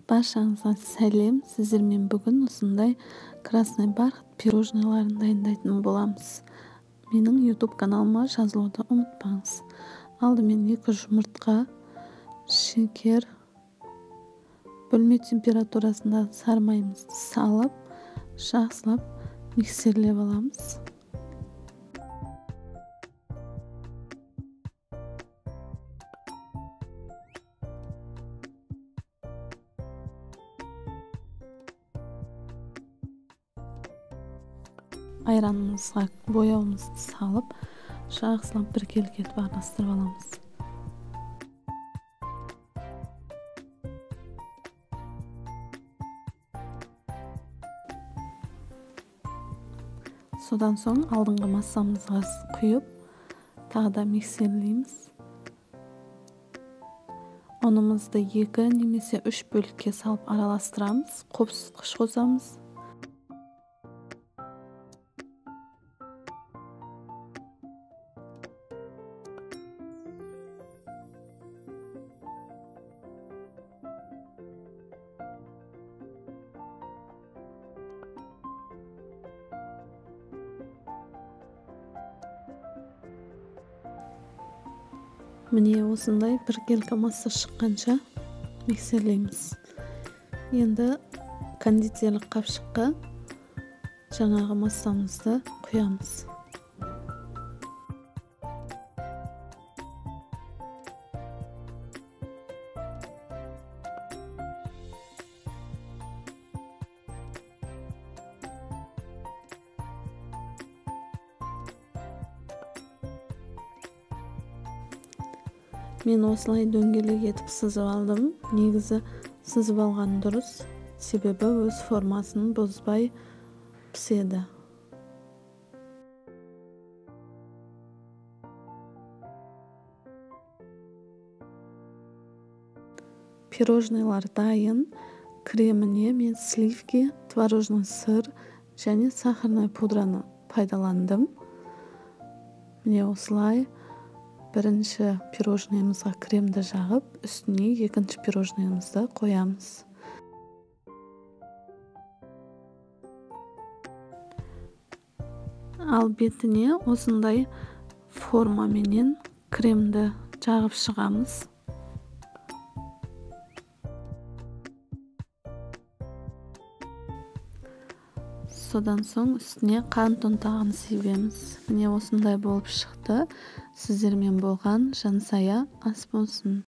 Баршаңызға сәлем. Сіздермен бүгін осындай красный бархат пирожныйларын дайындайтын боламыз. Менің YouTube каналыма жазылуды ұмытпаңыз. Алдымен 2 жұмыртқа, шекер, бөлме температурасында сары майымызды салып, жақсылап миксерлеп аламыз. Айранымызға бояуымызды салып, жақсылап бір келкетіп араластырып аламыз. Содан соң алдыңғы массамызға құйып, тағы да миксерлейміз. Ұнымызды 2 немесе 3 бөлікке салып араластырамыз, қопсытқыш қосамыз. Міне осындай бір келкі масса шыққанша миксерлейміз. Енді кондитерлік қапшыққа жаңағы массамызды құямыз. Мен осылай дөңгелек етіп сызып алдым. Негізі сызып алған дұрыс, себебі өз формасын бұзбай піседі. Пирожныйлар дайын. Креміне мен сливки, творожный сыр және сахарный пудраны пайдаландым. Міне осылай бірінші пирожныйымызға кремді жағып, үстіне екінші пирожныйымызды қоямыз. Ал бетіне осындай формаменен кремді жағып шығамыз. Содан соң үстіне қант ұнтағын себеміз. Міне осындай болып шықты. Сіздермен болған Жансая ас болсын.